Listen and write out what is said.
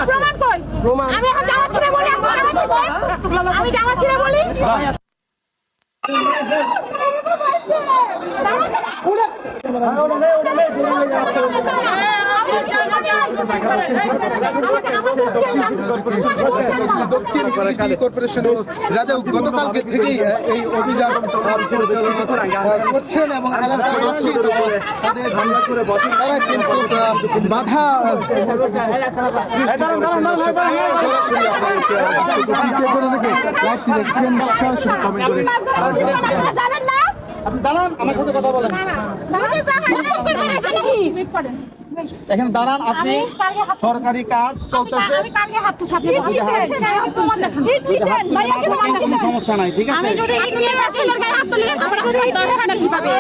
প্রমাণ কই? আমি এখন জামা ছিঁড়ে বলি, আমি জামা ছিঁড়ে বলি। দক্ষিণ সিটি কর্পোরেশন গতকালকে থেকেই এই অভিযান করছেন এবং এলাকাবাসী তারা কিন্তু বাধা দাঁড়ান, আমার সাথে কথা বলেন। এখানে দাঁড়ান, আপনি সরকারি কাজ চলতেছে, সমস্যা নাই, ঠিক আছে? আপনি